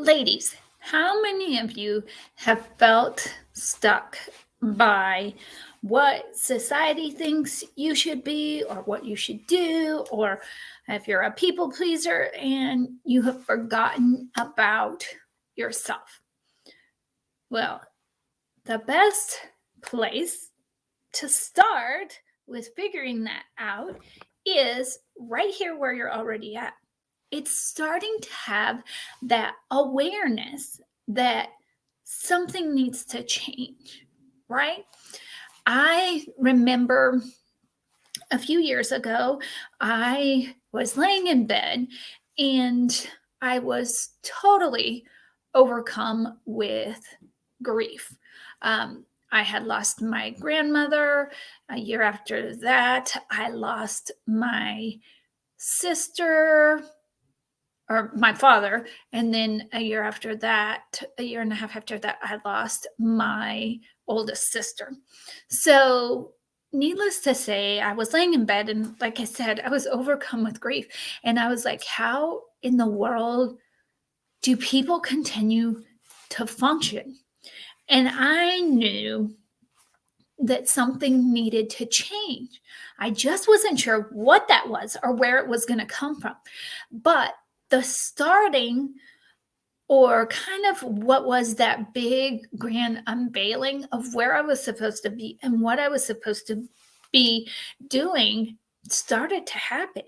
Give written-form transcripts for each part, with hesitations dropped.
Ladies, how many of you have felt stuck by what society thinks you should be or what you should do, or if you're a people pleaser and you have forgotten about yourself? Well, the best place to start with figuring that out is right here where you're already at. It's starting to have that awareness that something needs to change, right? I remember a few years ago, I was laying in bed and I was totally overcome with grief. I had lost my grandmother. A year after that, I lost my sister, or my father. And then a year after that, a year and a half after that, I lost my oldest sister. So, needless to say, I was laying in bed and, like I said, I was overcome with grief. And I was like, how in the world do people continue to function? And I knew that something needed to change. I just wasn't sure what that was or where it was going to come from. But the starting, or kind of what was that big grand unveiling of where I was supposed to be and what I was supposed to be doing, started to happen.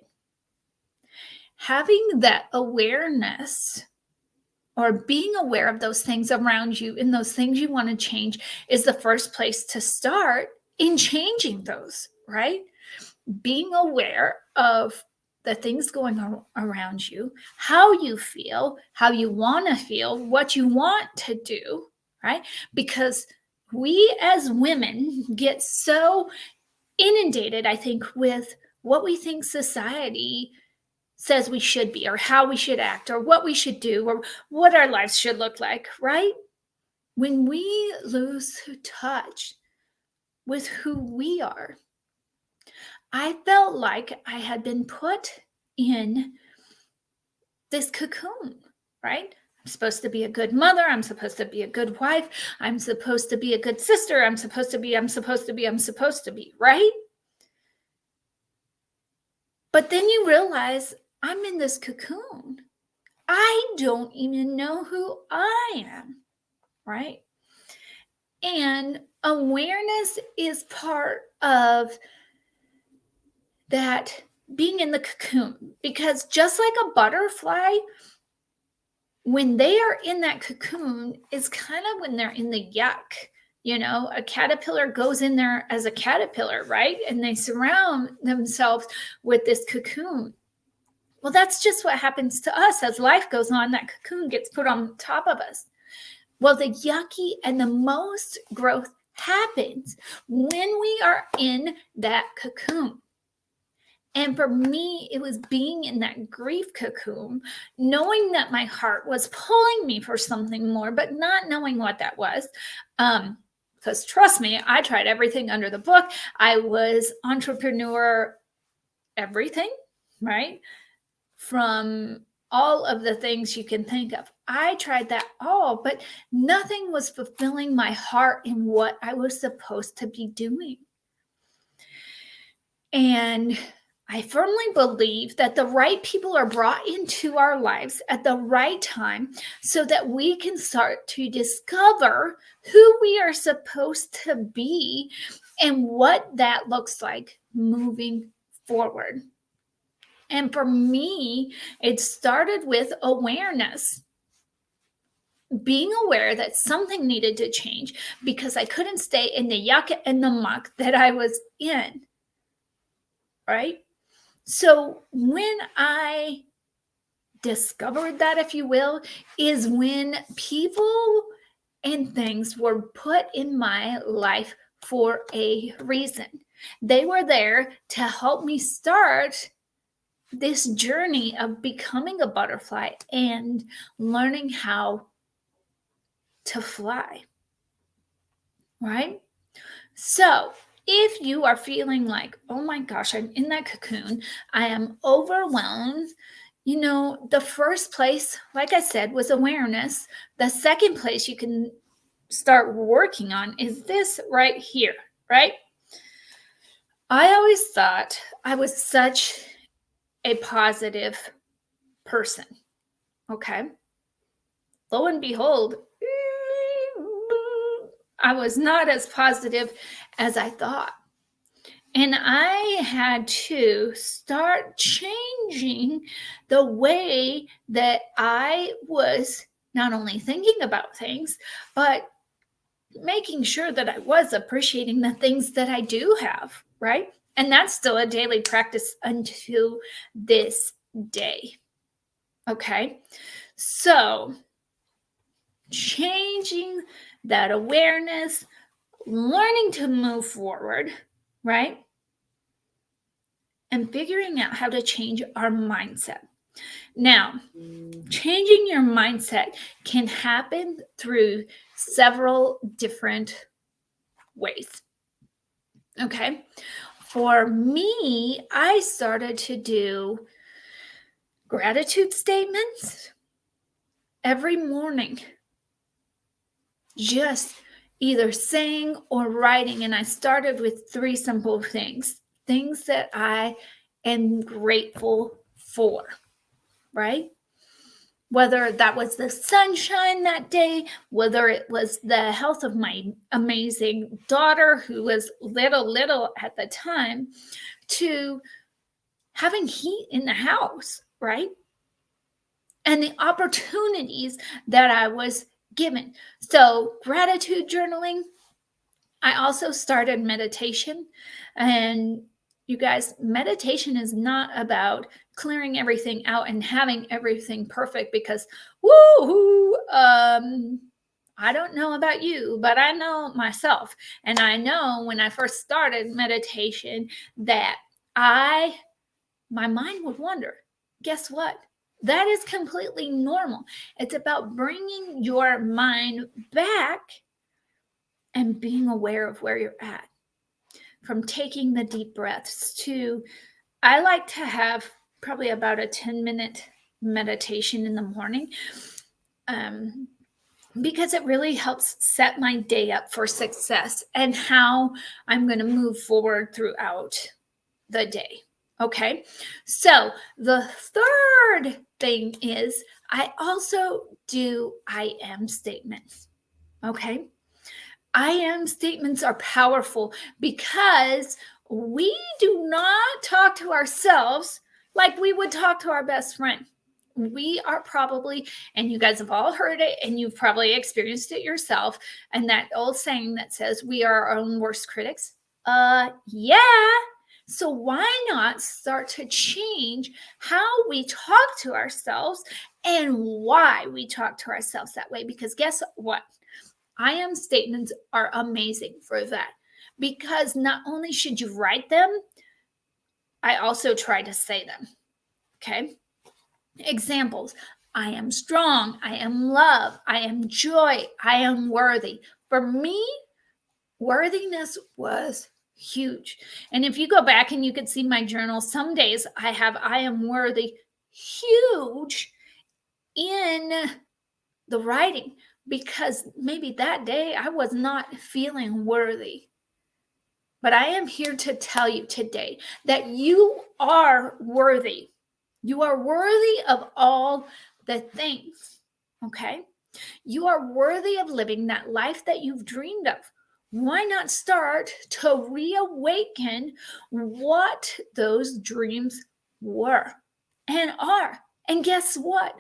Having that awareness, or being aware of those things around you and those things you want to change, is the first place to start in changing those, right? Being aware of the things going around you, how you feel, how you want to feel, what you want to do, right? Because we as women get so inundated, I think, with what we think society says we should be, or how we should act, or what we should do, or what our lives should look like, right? When we lose touch with who we are, I felt like I had been put in this cocoon, right? I'm supposed to be a good mother. I'm supposed to be a good wife. I'm supposed to be a good sister. I'm supposed to be, right? But then you realize I'm in this cocoon. I don't even know who I am, right? And awareness is part of that, being in the cocoon, because just like a butterfly, when they are in that cocoon is kind of when they're in the yuck. A caterpillar goes in there as a caterpillar, right? And they surround themselves with this cocoon. Well, that's just what happens to us as life goes on. That cocoon gets put on top of us. Well, the yucky and the most growth happens when we are in that cocoon. And for me, it was being in that grief cocoon, knowing that my heart was pulling me for something more, but not knowing what that was. Because trust me, I tried everything under the book. I was entrepreneur everything, right? From all of the things you can think of. I tried that all, but nothing was fulfilling my heart in what I was supposed to be doing. And I firmly believe that the right people are brought into our lives at the right time so that we can start to discover who we are supposed to be and what that looks like moving forward. And for me, it started with awareness. Being aware that something needed to change because I couldn't stay in the yuck and the muck that I was in, right? So when I discovered that, if you will, is when people and things were put in my life for a reason. They were there to help me start this journey of becoming a butterfly and learning how to fly, right? So if you are feeling like, oh my gosh, I'm in that cocoon, I am overwhelmed, The first place, like I said, was awareness. The second place you can start working on is this right here, right? I always thought I was such a positive person. Okay. Lo and behold, I was not as positive as I thought. And I had to start changing the way that I was not only thinking about things, but making sure that I was appreciating the things that I do have, right? And that's still a daily practice until this day. Okay. So, changing that awareness, learning to move forward, right? And figuring out how to change our mindset. Now, changing your mindset can happen through several different ways. Okay. For me, I started to do gratitude statements every morning, just either saying or writing. And I started with 3 simple things that I am grateful for, right? Whether that was the sunshine that day, whether it was the health of my amazing daughter, who was little at the time, to having heat in the house, right? And the opportunities that I was given. So, gratitude journaling. I also started meditation. And you guys, meditation is not about clearing everything out and having everything perfect, because woo, I don't know about you, but I know myself. And I know when I first started meditation that my mind would wander. Guess what? That is completely normal. It's about bringing your mind back and being aware of where you're at. From taking the deep breaths to, I like to have probably about a 10-minute meditation in the morning, because it really helps set my day up for success and how I'm going to move forward throughout the day. Okay. So the third thing is I also do I am statements. Okay. I am statements are powerful because we do not talk to ourselves like we would talk to our best friend. We are probably, and you guys have all heard it and you've probably experienced it yourself, and that old saying that says we are our own worst critics. Yeah. So why not start to change how we talk to ourselves and why we talk to ourselves that way? Because guess what? I am statements are amazing for that, because not only should you write them, I also try to say them. Okay. Examples: I am strong. I am love. I am joy. I am worthy. For me, worthiness was huge. And if you go back and you could see my journal, some days I have I am worthy huge in the writing, because maybe that day I was not feeling worthy. But I am here to tell you today that you are worthy. You are worthy of all the things. Okay? You are worthy of living that life that you've dreamed of. Why not start to reawaken what those dreams were and are? And guess what?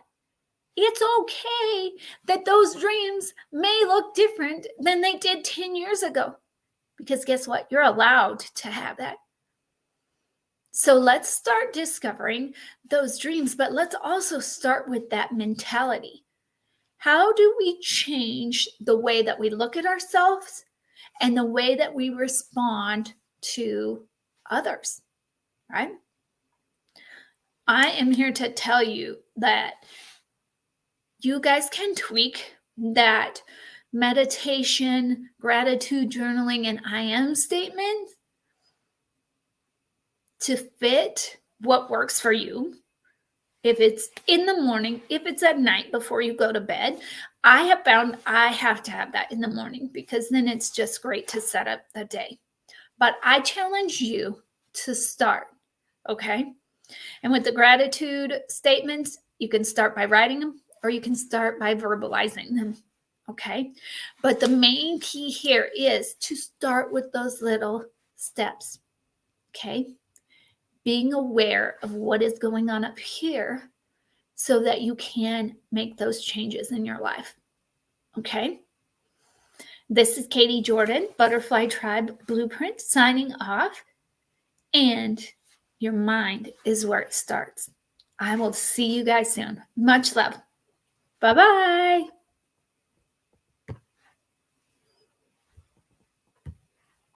It's okay that those dreams may look different than they did 10 years ago. Because guess what? You're allowed to have that. So let's start discovering those dreams, but let's also start with that mentality. How do we change the way that we look at ourselves and the way that we respond to others, right? I am here to tell you that you guys can tweak that meditation, gratitude journaling, and I am statement to fit what works for you. if it's in the morning, if it's at night before you go to bed, I have found I have to have that in the morning because then it's just great to set up the day. But I challenge you to start, okay? And with the gratitude statements, you can start by writing them or you can start by verbalizing them, okay? But the main key here is to start with those little steps, okay? Being aware of what is going on up here so that you can make those changes in your life, okay? This is Katie Jordan, Butterfly Tribe Blueprint, signing off. And your mind is where it starts. I will see you guys soon. Much love. Bye-bye.